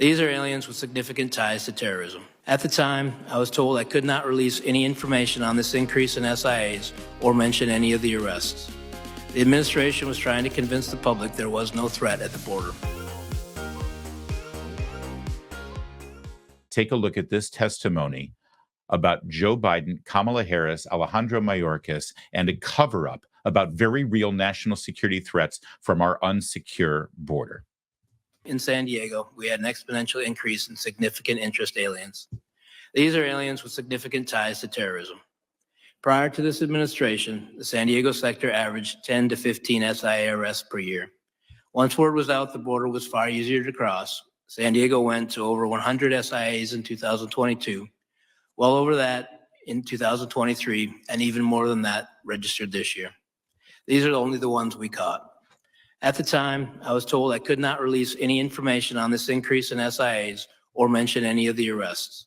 These are aliens with significant ties to terrorism. At the time, I was told I could not release any information on this increase in SIAs or mention any of the arrests. The administration was trying to convince the public there was no threat at the border. Take a look at this testimony about Joe Biden, Kamala Harris, Alejandro Mayorkas, and a cover-up about very real national security threats from our unsecure border. In San Diego, we had an exponential increase in significant interest aliens. These are aliens with significant ties to terrorism. Prior to this administration, the San Diego sector averaged 10 to 15 SIA arrests per year. Once word was out the border was far easier to cross, San Diego went to over 100 SIAs in 2022, well over that in 2023, and even more than that registered this year. These are only the ones we caught. At the time, I was told I could not release any information on this increase in SIAs or mention any of the arrests.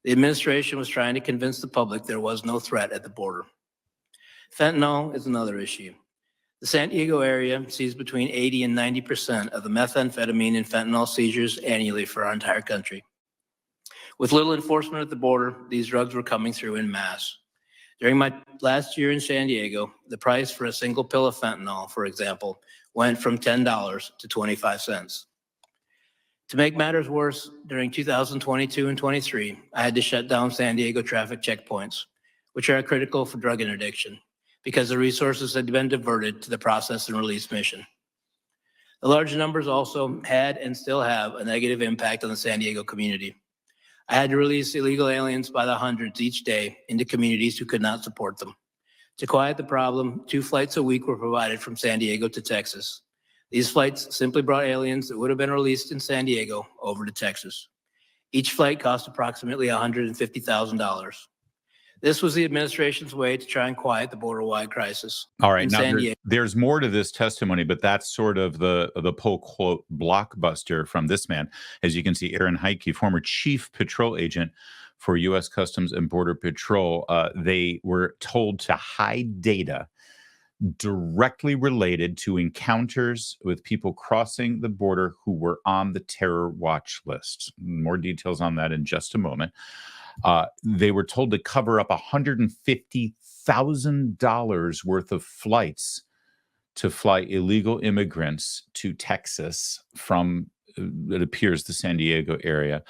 The administration was trying to convince the public there was no threat at the border. Fentanyl is another issue. The San Diego area sees between 80 and 90% of the methamphetamine and fentanyl seizures annually for our entire country. With little enforcement at the border, these drugs were coming through in mass. During my last year in San Diego, the price for a single pill of fentanyl, for example, went from $10 to 25 cents. To make matters worse, during 2022 and 23, I had to shut down San Diego traffic checkpoints, which are critical for drug interdiction, because the resources had been diverted to the process and release mission. The large numbers also had and still have a negative impact on the San Diego community. I had to release illegal aliens by the hundreds each day into communities who could not support them. To quiet the problem, 2 flights a week were provided from San Diego to Texas. These flights simply brought aliens that would have been released in San Diego over to Texas. Each flight cost approximately $150,000. This was the administration's way to try and quiet the border-wide crisis. All right, now there's more to this testimony, but that's sort of the poll quote blockbuster from this man. As you can see, Aaron Heike, former chief patrol agent for U.S. Customs and Border Patrol, they were told to hide data directly related to encounters with people crossing the border who were on the terror watch list. More details on that in just a moment. They were told to cover up $150,000 worth of flights to fly illegal immigrants to Texas from, it appears, the San Diego area.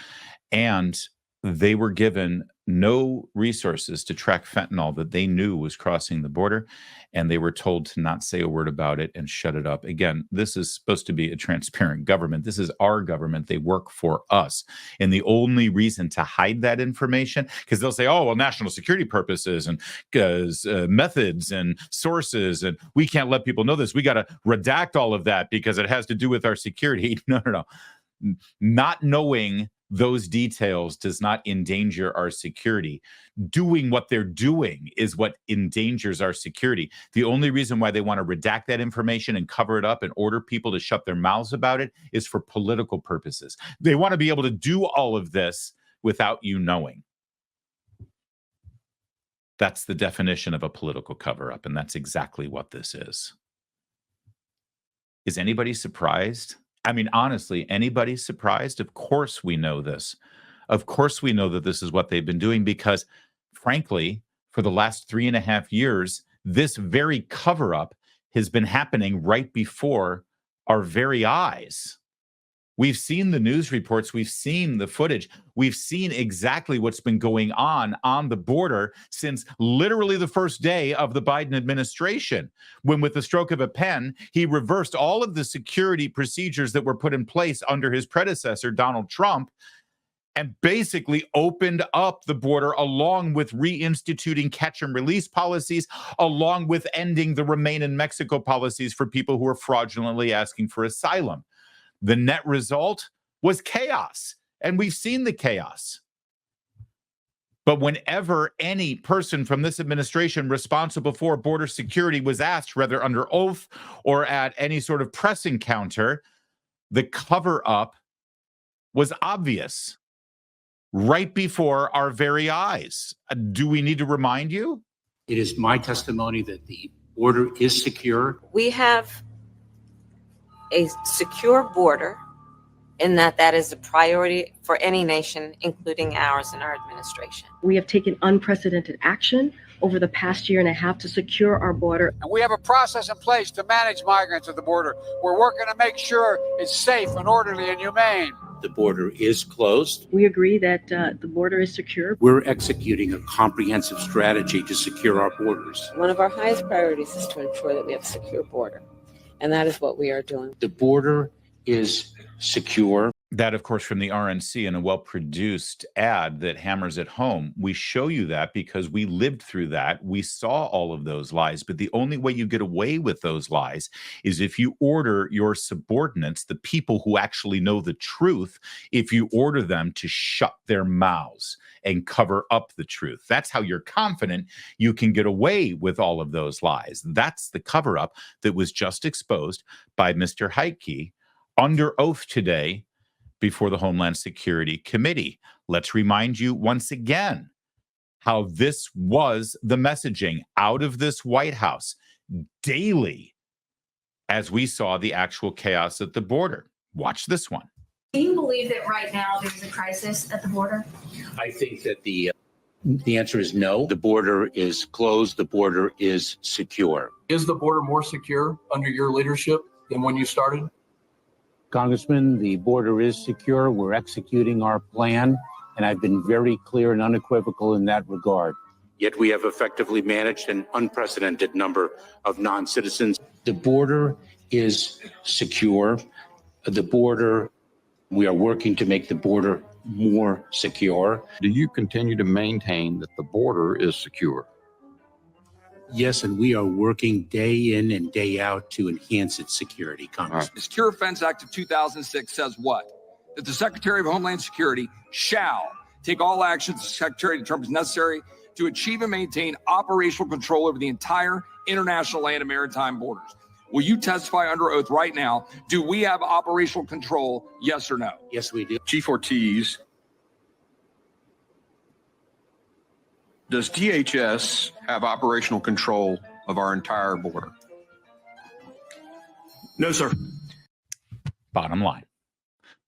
And they were given no resources to track fentanyl that they knew was crossing the border, and they were told to not say a word about it and shut it up. Again, this is supposed to be a transparent government. This is our government. They work for us. And the only reason to hide that information, because they'll say, oh, well, national security purposes and methods and sources, and we can't let people know this. We got to redact all of that because it has to do with our security. No. Not knowing those details does not endanger our security. Doing what they're doing is what endangers our security. The only reason why they want to redact that information and cover it up and order people to shut their mouths about it is for political purposes. They want to be able to do all of this without you knowing. That's the definition of a political cover-up, and that's exactly what this is. Is anybody surprised? I mean, honestly, anybody surprised? Of course we know this. Of course we know that this is what they've been doing because, frankly, for the last 3.5 years, this very cover-up has been happening right before our very eyes. We've seen the news reports. We've seen the footage. We've seen exactly what's been going on the border since literally the first day of the Biden administration, when with the stroke of a pen, he reversed all of the security procedures that were put in place under his predecessor, Donald Trump, and basically opened up the border along with reinstituting catch and release policies, along with ending the remain in Mexico policies for people who are fraudulently asking for asylum. The net result was chaos, and we've seen the chaos. But whenever any person from this administration responsible for border security was asked, whether under oath or at any sort of press encounter, the cover-up was obvious right before our very eyes. Do we need to remind you? It is my testimony that the border is secure. We have a secure border in that is a priority for any nation, including ours and our administration. We have taken unprecedented action over the past year and a half to secure our border. And we have a process in place to manage migrants at the border. We're working to make sure it's safe and orderly and humane. The border is closed. We agree that the border is secure. We're executing a comprehensive strategy to secure our borders. One of our highest priorities is to ensure that we have a secure border, and that is what we are doing. The border is secure. That, of course, from the RNC in a well-produced ad that hammers it home. We show you that because we lived through that. We saw all of those lies. But the only way you get away with those lies is if you order your subordinates, the people who actually know the truth, if you order them to shut their mouths and cover up the truth. That's how you're confident you can get away with all of those lies. That's the cover-up that was just exposed by Mr. Heike under oath today before the Homeland Security Committee. Let's remind you once again how this was the messaging out of this White House daily as we saw the actual chaos at the border. Watch this one. Do you believe that right now there's a crisis at the border? I think that the answer is no. The border is closed. The border is secure. Is the border more secure under your leadership than when you started? Congressman, the border is secure. We're executing our plan, and I've been very clear and unequivocal in that regard. Yet we have effectively managed an unprecedented number of non-citizens. The border is secure. The border, we are working to make the border more secure. Do you continue to maintain that the border is secure? Yes, and we are working day in and day out to enhance its security, Congressman. The Secure Defense Act of 2006 says what? That the Secretary of Homeland Security shall take all actions the Secretary determines necessary to achieve and maintain operational control over the entire international land and maritime borders. Will you testify under oath right now? Do we have operational control? Yes or no? Yes, we do. Chief Ortiz, does DHS have operational control of our entire border? No, sir. Bottom line,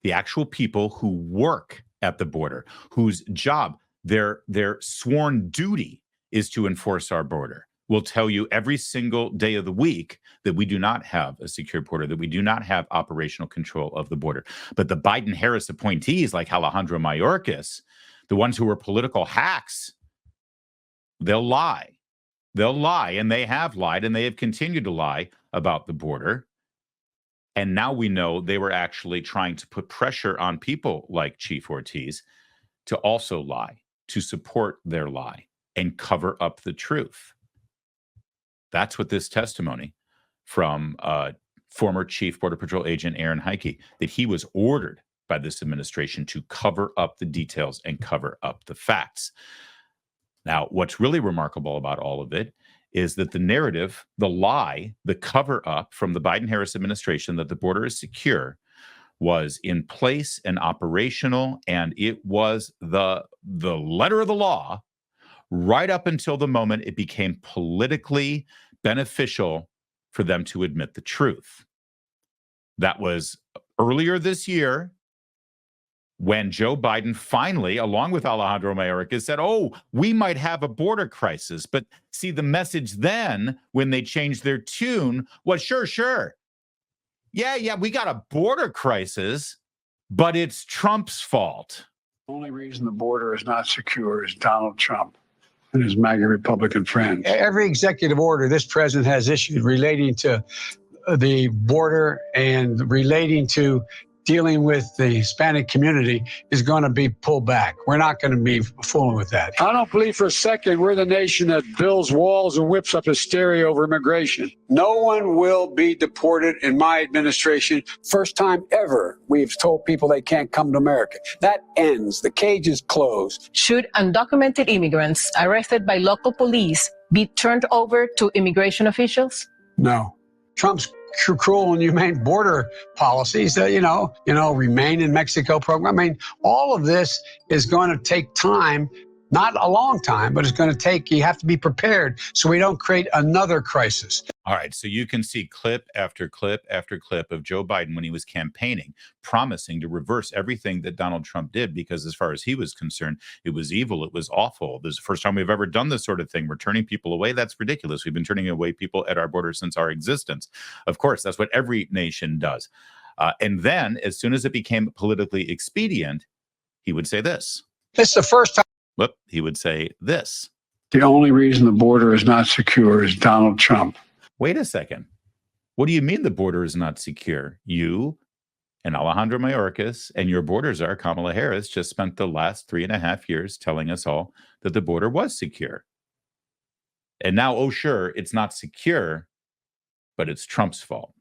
the actual people who work at the border, whose job, their sworn duty is to enforce our border, will tell you every single day of the week that we do not have a secure border, that we do not have operational control of the border. But the Biden-Harris appointees like Alejandro Mayorkas, the ones who are political hacks, they'll lie. They'll lie, and they have lied, and they have continued to lie about the border. And now we know they were actually trying to put pressure on people like Chief Ortiz to also lie, to support their lie and cover up the truth. That's what this testimony from former Chief Border Patrol agent Aaron Heike, that he was ordered by this administration to cover up the details and cover up the facts. Now, what's really remarkable about all of it is that the narrative, the lie, the cover-up from the Biden-Harris administration that the border is secure was in place and operational, and it was the letter of the law right up until the moment it became politically beneficial for them to admit the truth. That was earlier this year, when Joe Biden finally, along with Alejandro Mayorkas, said, oh, we might have a border crisis. But see, the message then, when they changed their tune, was sure. Yeah, we got a border crisis, but it's Trump's fault. The only reason the border is not secure is Donald Trump and his MAGA Republican friends. Every executive order this president has issued relating to the border and relating to dealing with the Hispanic community is going to be pulled back. We're not going to be fooling with that. I don't believe for a second we're the nation that builds walls and whips up hysteria over immigration. No one will be deported in my administration. First time ever we've told people they can't come to America. That ends. The cage is closed. Should undocumented immigrants arrested by local police be turned over to immigration officials? No. Trump's cruel and humane border policies, remain in Mexico program. I mean, all of this is going to take time Not a long time, but it's going to take, you have to be prepared so we don't create another crisis. All right, so you can see clip after clip after clip of Joe Biden when he was campaigning, promising to reverse everything that Donald Trump did, because as far as he was concerned, it was evil, it was awful. This is the first time we've ever done this sort of thing. We're turning people away. That's ridiculous. We've been turning away people at our border since our existence. Of course, that's what every nation does. And then, as soon as it became politically expedient, he would say this. This is the first time. Whoop, he would say this. The only reason the border is not secure is Donald Trump. Wait a second. What do you mean the border is not secure? You and Alejandro Mayorkas and your border czar, Kamala Harris, just spent the last 3.5 years telling us all that the border was secure. And now, oh, sure, it's not secure, but it's Trump's fault.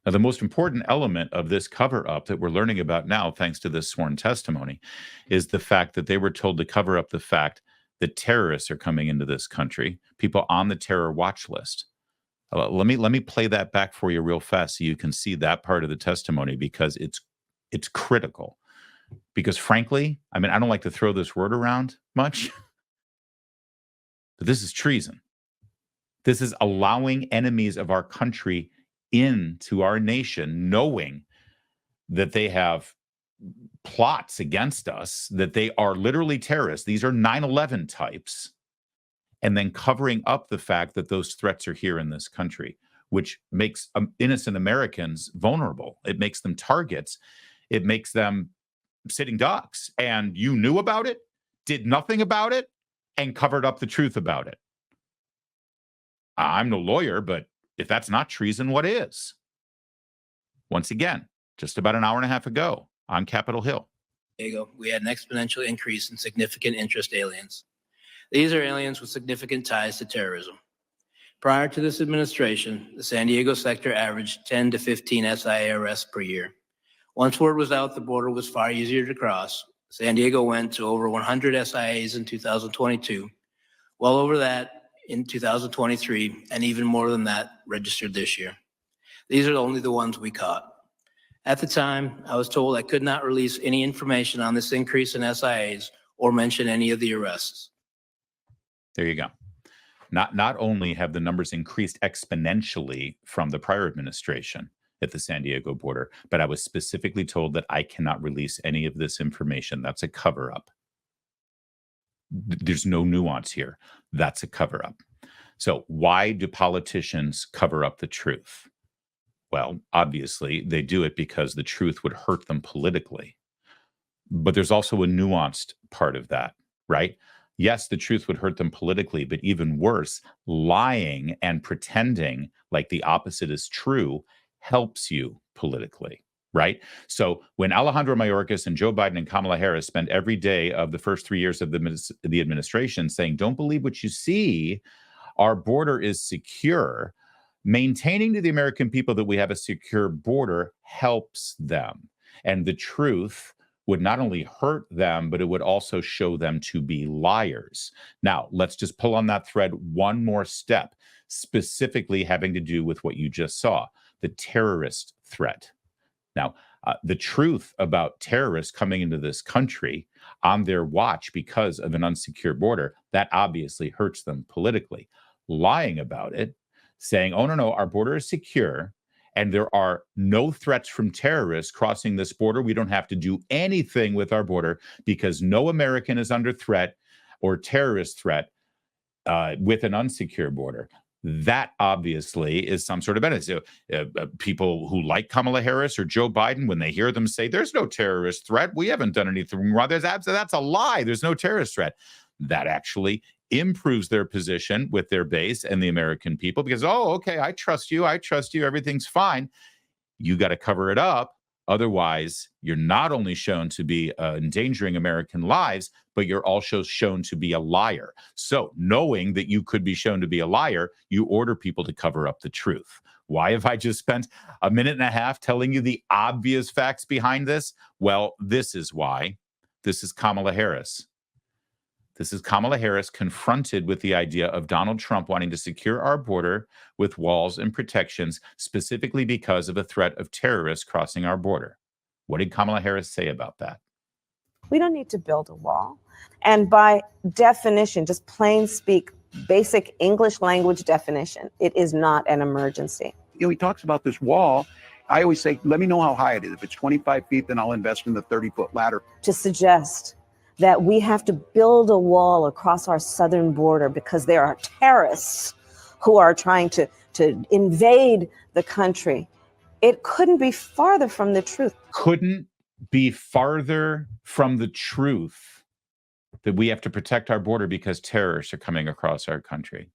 Now, the most important element of this cover-up that we're learning about now, thanks to this sworn testimony, is the fact that they were told to cover up the fact that terrorists are coming into this country, people on the terror watch list. Let me play that back for you real fast so you can see that part of the testimony, because it's critical. Because frankly, I mean, I don't like to throw this word around much, but this is treason. This is allowing enemies of our country into our nation, knowing that they have plots against us, that they are literally terrorists. These are 9/11 types. And then covering up the fact that those threats are here in this country, which makes innocent Americans vulnerable. It makes them targets. It makes them sitting ducks. And you knew about it, did nothing about it, and covered up the truth about it. I'm no lawyer, but if that's not treason, what is? Once again, just about an hour and a half ago on Capitol Hill. We had an exponential increase in significant interest aliens. These are aliens with significant ties to terrorism. Prior to this administration, the San Diego sector averaged 10 to 15 SIA arrests per year. Once word was out the border was far easier to cross, San Diego went to over 100 SIAs in 2022, well over that in 2023, and even more than that registered this year. These are only the ones we caught. At the time, I was told I could not release any information on this increase in SIAs or mention any of the arrests. There you go. Not only have the numbers increased exponentially from the prior administration at the San Diego border, but I was specifically told that I cannot release any of this information. That's a cover-up. There's no nuance here. That's a cover-up. So why do politicians cover up the truth? Well, obviously, they do it because the truth would hurt them politically. But there's also a nuanced part of that, right? Yes, the truth would hurt them politically, but even worse, lying and pretending like the opposite is true helps you politically, right? So when Alejandro Mayorkas and Joe Biden and Kamala Harris spent every day of the first 3 years of the administration saying, don't believe what you see, our border is secure, maintaining to the American people that we have a secure border helps them. And the truth would not only hurt them, but it would also show them to be liars. Now, let's just pull on that thread one more step, specifically having to do with what you just saw, the terrorist threat. Now, the truth about terrorists coming into this country on their watch because of an unsecure border, that obviously hurts them politically. Lying about it, saying, oh, no, our border is secure, and there are no threats from terrorists crossing this border. We don't have to do anything with our border because no American is under threat or terrorist threat with an unsecure border. That obviously is some sort of benefit. So, people who like Kamala Harris or Joe Biden, when they hear them say, there's no terrorist threat, we haven't done anything wrong, that's a lie, there's no terrorist threat. That actually improves their position with their base and the American people because, oh, okay, I trust you, everything's fine. You got to cover it up. Otherwise, you're not only shown to be endangering American lives, but you're also shown to be a liar. So knowing that you could be shown to be a liar, you order people to cover up the truth. Why have I just spent a minute and a half telling you the obvious facts behind this? Well, this is why. This is Kamala Harris. This is Kamala Harris confronted with the idea of Donald Trump wanting to secure our border with walls and protections, specifically because of a threat of terrorists crossing our border. What did Kamala Harris say about that? We don't need to build a wall. And by definition, just plain speak, basic English language definition, it is not an emergency. You know, he talks about this wall. I always say, let me know how high it is. If it's 25 feet, then I'll invest in the 30-foot ladder. To suggest that we have to build a wall across our southern border because there are terrorists who are trying to invade the country, it couldn't be farther from the truth. Couldn't be farther from the truth that we have to protect our border because terrorists are coming across our country.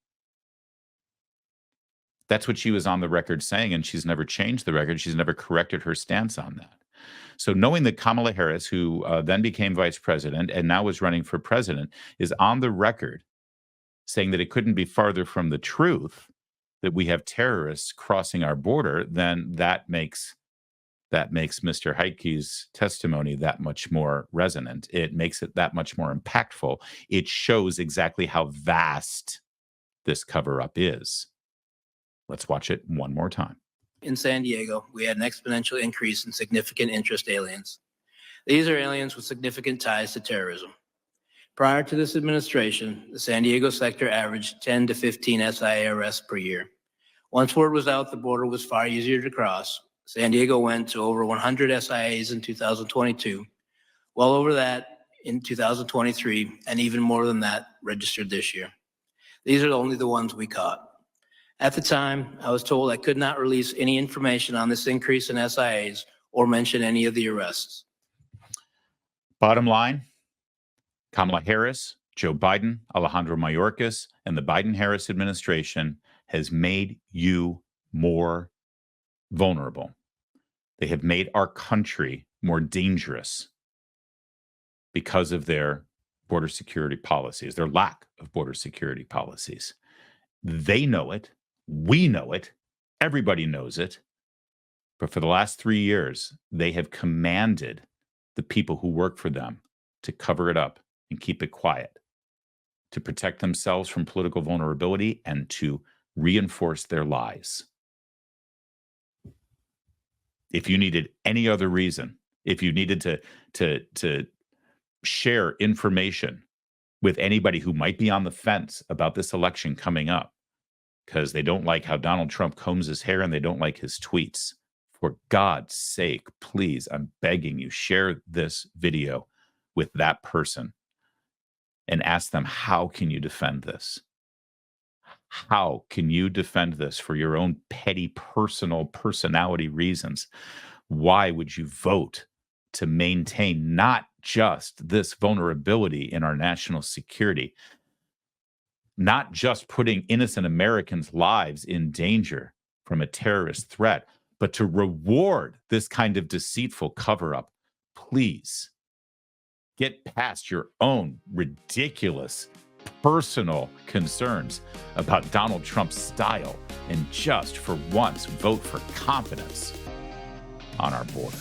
That's what she was on the record saying, and she's never changed the record. She's never corrected her stance on that. So knowing that Kamala Harris, who then became vice president and now is running for president, is on the record saying that it couldn't be farther from the truth that we have terrorists crossing our border, then that makes Mr. Heidke's testimony that much more resonant. It makes it that much more impactful. It shows exactly how vast this cover-up is. Let's watch it one more time. In San Diego, we had an exponential increase in significant interest aliens. These are aliens with significant ties to terrorism. Prior to this administration, the San Diego sector averaged 10 to 15 SIA arrests per year. Once word was out the border was far easier to cross, San Diego went to over 100 SIAs in 2022, well over that in 2023, and even more than that registered this year. These are only the ones we caught. At the time, I was told I could not release any information on this increase in SIAs or mention any of the arrests. Bottom line, Kamala Harris, Joe Biden, Alejandro Mayorkas, and the Biden-Harris administration has made you more vulnerable. They have made our country more dangerous because of their border security policies, their lack of border security policies. They know it. We know it. Everybody knows it. But for the last 3 years, they have commanded the people who work for them to cover it up and keep it quiet, to protect themselves from political vulnerability and to reinforce their lies. If you needed any other reason, if you needed to share information with anybody who might be on the fence about this election coming up, because they don't like how Donald Trump combs his hair and they don't like his tweets, for God's sake, please, I'm begging you, share this video with that person and ask them, how can you defend this? How can you defend this for your own petty personality reasons? Why would you vote to maintain not just this vulnerability in our national security, not just putting innocent Americans' lives in danger from a terrorist threat, but to reward this kind of deceitful cover-up? Please get past your own ridiculous personal concerns about Donald Trump's style and just for once vote for confidence on our border.